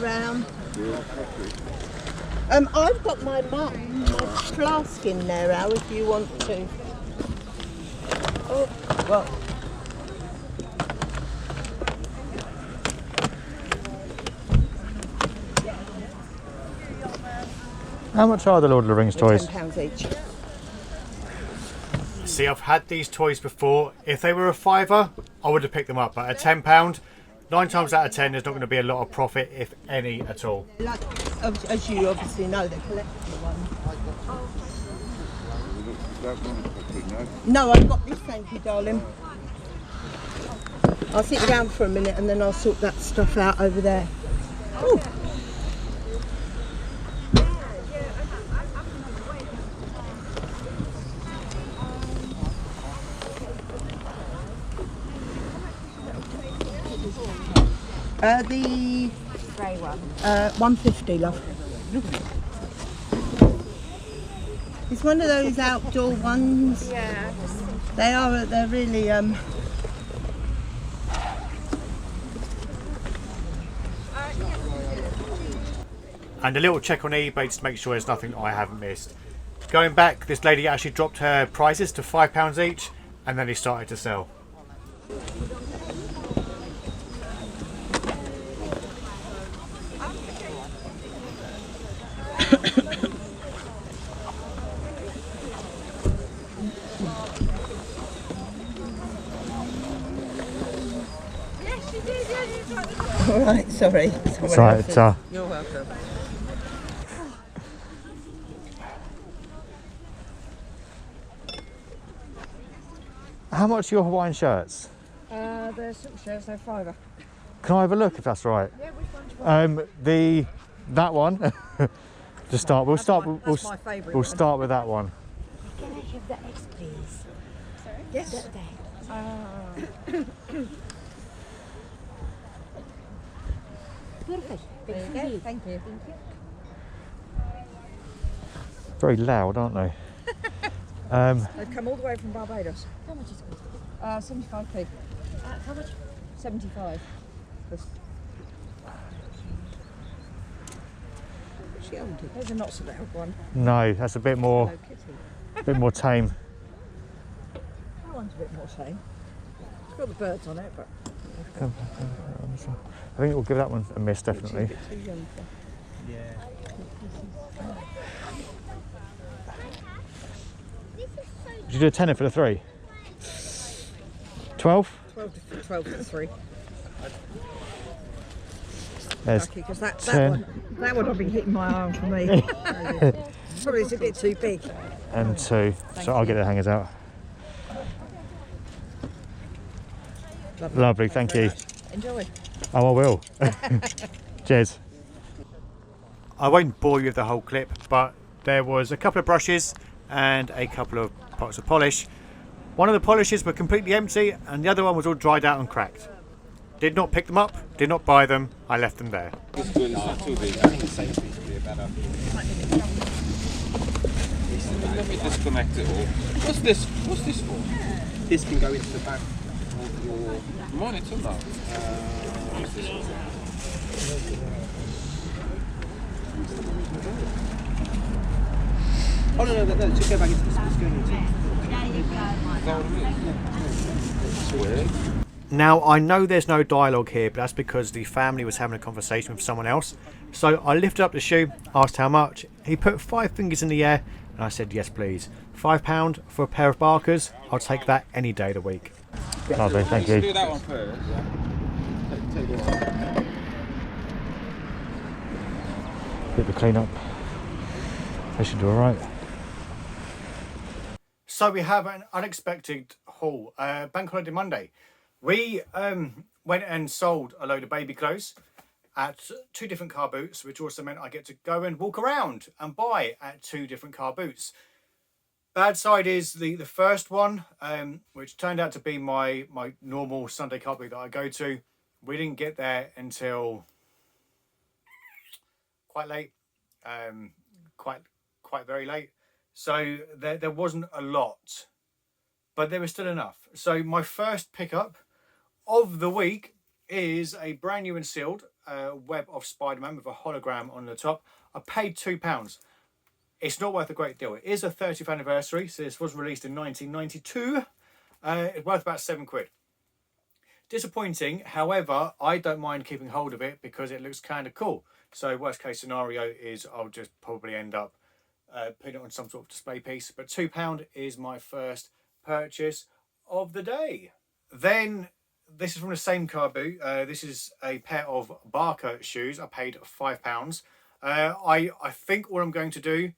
around. I've got my flask in there, Al, if you want to. Oh, well. How much are the Lord of the Rings toys? £10 each. See, I've had these toys before. If they were a £5, I would have picked them up. But at £10, 9 times out of 10, there's not going to be a lot of profit, if any at all. Like, as you obviously know, they're collectible ones. No, I've got this, thank you, darling. I'll sit down for a minute and then I'll sort that stuff out over there. Ooh. The grey one. 150, love. It's one of those outdoor ones. Yeah. They're really And a little check on eBay to make sure there's nothing I haven't missed. Going back, this lady actually dropped her prices to £5 each, and then he started to sell. all right, sorry. It's right, You're welcome. How much are your Hawaiian shirts? They're simple shirts, they're £5. Can I have a look if that's right? Yeah, which one do you want? That one. To start, That's my favourite. We'll start with that one. Can I have the X, please? Sorry? Yes. Perfect. There you go. Thank you. Very loud, aren't they? They've come all the way from Barbados. How much is it? 75p. How much? 75. There's a not so loud one. No, that's a bit more, Hello Kitty. tame. That one's a bit more tame. It's got the birds on it, but I think we'll give that one a miss, definitely. it's a bit too young for. Would you do a tenner for the 3? 12? 12 to 3. There's Lucky, because that 10. one would be hitting my arm for me. Probably it's a bit too big. And 2. So I'll get the hangers out. Lovely, thank you. Enjoy. Oh, I will. Cheers. I won't bore you with the whole clip, but there was a couple of brushes and a couple of pots of polish. One of the polishes were completely empty and the other one was all dried out and cracked. Did not pick them up, did not buy them, I left them there. Let me disconnect it all. What's this for? This can go into the back of your Monitor now. What's this for? Oh no, just go back into this. It's going into Now, I know there's no dialogue here, but that's because the family was having a conversation with someone else. So I lifted up the shoe, asked how much. He put 5 fingers in the air, and I said, yes, please. £5 for a pair of Barkers. I'll take that any day of the week. Lovely, thank you. Do that one first. take it off. Bit of a clean up. They should do alright. So we have an unexpected haul. Bank holiday Monday. We went and sold a load of baby clothes at 2 different car boots, which also meant I get to go and walk around and buy at 2 different car boots. Bad side is the first one, which turned out to be my normal Sunday car boot that I go to. We didn't get there until quite late, quite very late. So there wasn't a lot, but there was still enough. So my first pickup of the week is a brand new and sealed web of Spider-Man with a hologram on the top. I paid £2. It's not worth a great deal. It is a 30th anniversary, so this was released in 1992. It's worth about £7. Disappointing, however, I don't mind keeping hold of it because it looks kind of cool. So worst case scenario is I'll just probably end up putting it on some sort of display piece. But £2 is my first purchase of the day. Then this is from the same car boot. This is a pair of Barker shoes. I paid £5. I think what I'm going to do,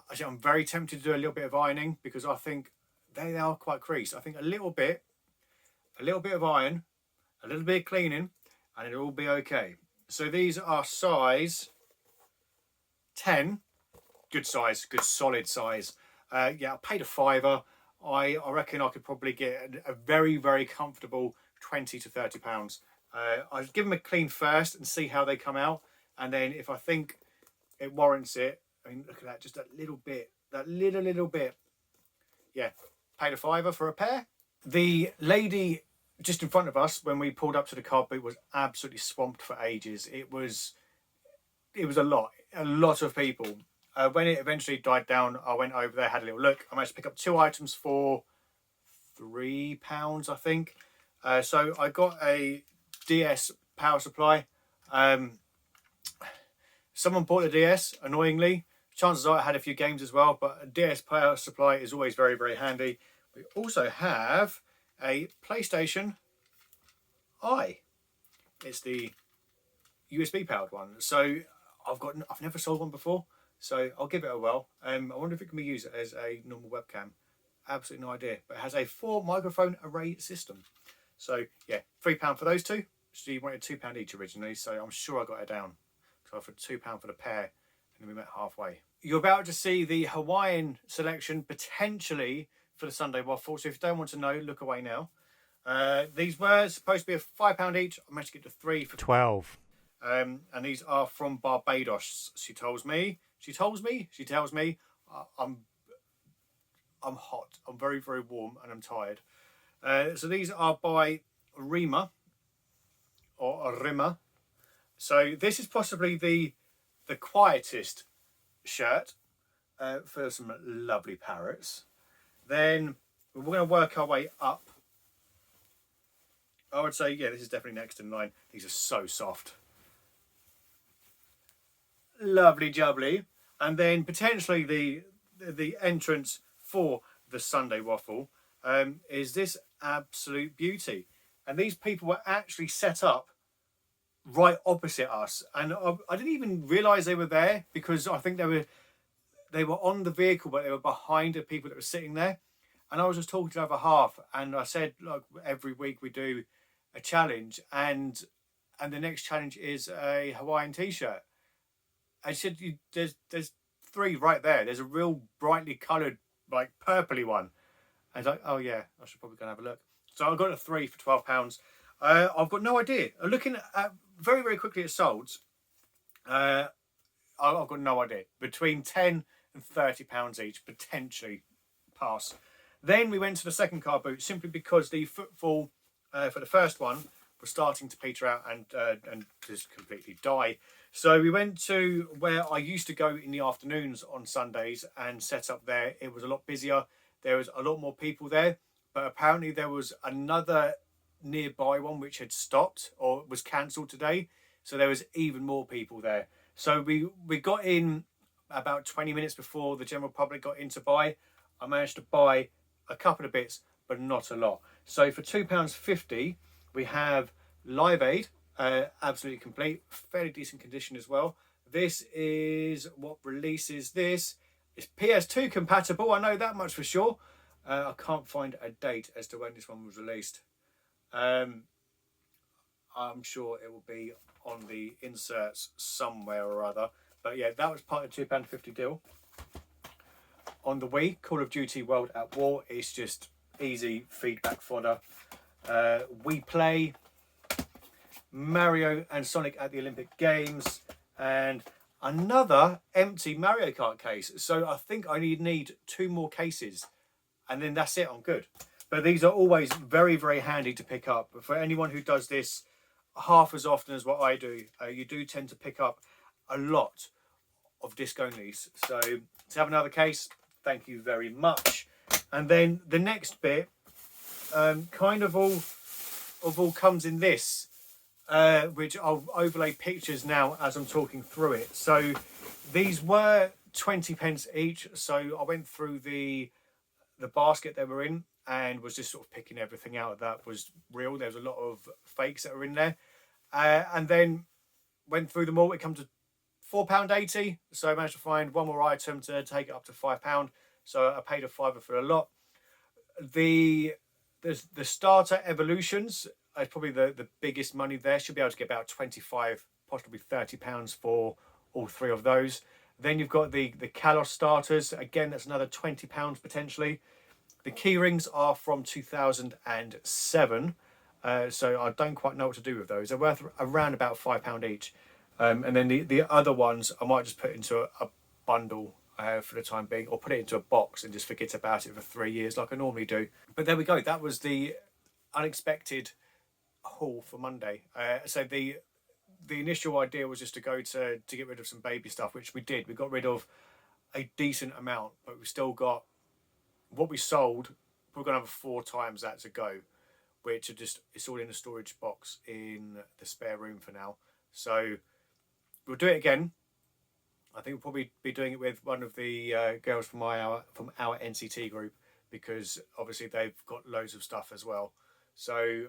actually I'm very tempted to do a little bit of ironing because I think they are quite creased. I think a little bit of iron, a little bit of cleaning, and it'll all be okay. So these are size 10, good size, good solid size. Yeah, I paid a £5. I reckon I could probably get a very, very comfortable £20 to £30. I'll give them a clean first and see how they come out, and then if I think it warrants it, I mean, look at that, just that little bit, that little bit. Yeah, paid a £5 for a pair. The lady just in front of us when we pulled up to the car boot was absolutely swamped for ages. It was a lot of people. When it eventually died down, I went over there, had a little look. I managed to pick up 2 items for £3, I think. So I got a DS power supply. Someone bought a DS, annoyingly. Chances are I had a few games as well, but a DS power supply is always very, very handy. We also have a PlayStation Eye. It's the USB powered one. So I've never sold one before, so I'll give it a whirl. I wonder if it can be used as a normal webcam. Absolutely no idea, but it has a 4 microphone array system. So yeah, £3 for those two. So you wanted £2 each originally, so I'm sure I got it down. So I offered £2 for the pair, and then we met halfway. You're about to see the Hawaiian selection potentially for the Sunday waffle. So if you don't want to know, look away now. These were supposed to be a £5 each. I managed to get to 3 for £12. And these are from Barbados. She tells me. I'm hot. I'm very, very warm, and I'm tired. So these are by Rima or Rima. So this is possibly the quietest shirt for some lovely parrots. Then we're going to work our way up. I would say, yeah, this is definitely next in line. These are so soft. Lovely jubbly. And then potentially the entrance for the Sunday waffle is this absolute beauty. And these people were actually set up right opposite us. And I didn't even realise they were there because I think they were on the vehicle, but they were behind the people that were sitting there. And I was just talking to the other half, and I said, look, every week we do a challenge, and the next challenge is a Hawaiian t-shirt. I said, there's 3 right there. There's a real brightly coloured, like purpley one. And I was like, oh yeah, I should probably go and have a look. So I got a 3 for £12. I've got no idea. Looking at very, very quickly at solds, I've got no idea. Between £10 and £30 each, potentially pass. Then we went to the second car boot simply because the footfall for the first one was starting to peter out and just completely die. So we went to where I used to go in the afternoons on Sundays and set up there. It was a lot busier. There was a lot more people there, but apparently there was another nearby one which had stopped or was cancelled today. So there was even more people there. So we got in about 20 minutes before the general public got in to buy. I managed to buy a couple of bits, but not a lot. So for £2.50, we have Live Aid, absolutely complete, fairly decent condition as well. This is what releases this. It's PS2 compatible, I know that much for sure. I can't find a date as to when this one was released. I'm sure it will be on the inserts somewhere or other. But yeah, that was part of the £2.50 deal. On the Wii, Call of Duty World at War is just easy feedback fodder. We play Mario and Sonic at the Olympic Games, and another empty Mario Kart case. So I think I need 2 more cases, and then that's it, I'm good. But these are always very, very handy to pick up. For anyone who does this, half as often as what I do, you do tend to pick up a lot of disc onlys. So to have another case, thank you very much. And then the next bit kind of all comes in this, which I'll overlay pictures now as I'm talking through it. So these were 20p each, so I went through the basket they were in and was just sort of picking everything out that was real. There was a lot of fakes that were in there, and then went through them all. It comes to £4.80, so I managed to find one more item to take it up to £5. So I paid a fiver for a lot. The starter evolutions is probably the biggest money there. Should be able to get about 25, possibly £30 for all three of those. Then you've got the Kalos starters. Again, that's another £20 potentially. The key rings are from 2007, so I don't quite know what to do with those. They're worth around about £5 each. And then the other ones I might just put into a bundle for the time being, or put it into a box and just forget about it for 3 years like I normally do. But there we go. That was the unexpected haul for Monday. So the initial idea was just to go to get rid of some baby stuff, which we did. We got rid of a decent amount, but we still got what we sold. We're going to have 4 times that to go, which are just, it's all in a storage box in the spare room for now. So we'll do it again. I think we'll probably be doing it with one of the girls from our NCT group, because obviously they've got loads of stuff as well. So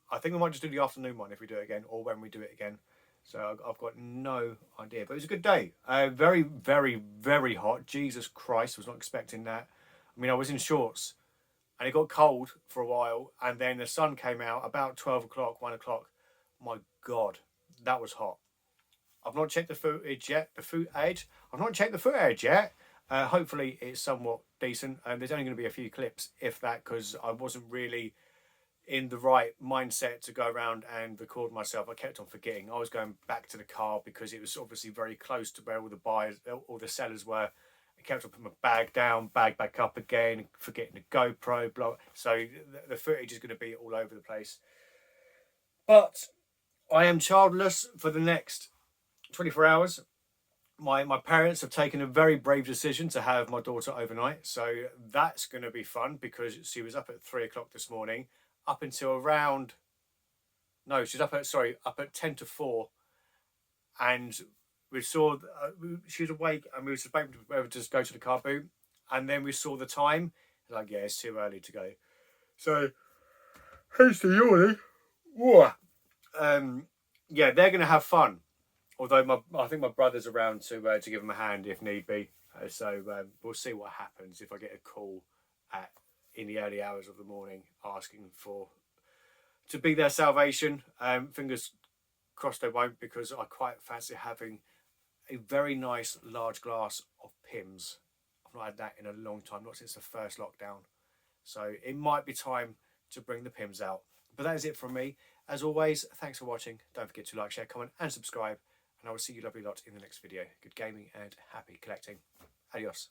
I think we might just do the afternoon one if we do it again, or when we do it again. So I've got no idea, but it was a good day. Very, very, very hot. Jesus Christ, was not expecting that. I mean, I was in shorts and it got cold for a while, and then the sun came out about 12 o'clock, 1 o'clock. My God, that was hot. I've not checked the footage yet. I've not checked the footage yet. Hopefully it's somewhat decent. There's only going to be a few clips, if that, because I wasn't really in the right mindset to go around and record myself. I kept on forgetting. I was going back to the car because it was obviously very close to where all the buyers, all the sellers were. I kept on putting my bag down, bag back up again, forgetting the GoPro, blah. So the footage is going to be all over the place. But I am childless for the next 24 hours. My parents have taken a very brave decision to have my daughter overnight. So that's going to be fun, because she was up at 3 o'clock this morning, up until around, no, she's up at 10 to 4. And we saw, she was awake, and we were just waiting to just go to the car boot. And then we saw the time. Like, yeah, it's too early to go. So, here's the yawning. Yeah, they're going to have fun. Although I think my brother's around to give them a hand if need be. So we'll see what happens if I get a call in the early hours of the morning asking to be their salvation. Fingers crossed they won't, because I quite fancy having a very nice large glass of Pimm's. I've not had that in a long time, not since the first lockdown. So it might be time to bring the Pimm's out. But that is it from me. As always, thanks for watching. Don't forget to like, share, comment and subscribe. And I will see you lovely lot in the next video. Good gaming and happy collecting. Adios.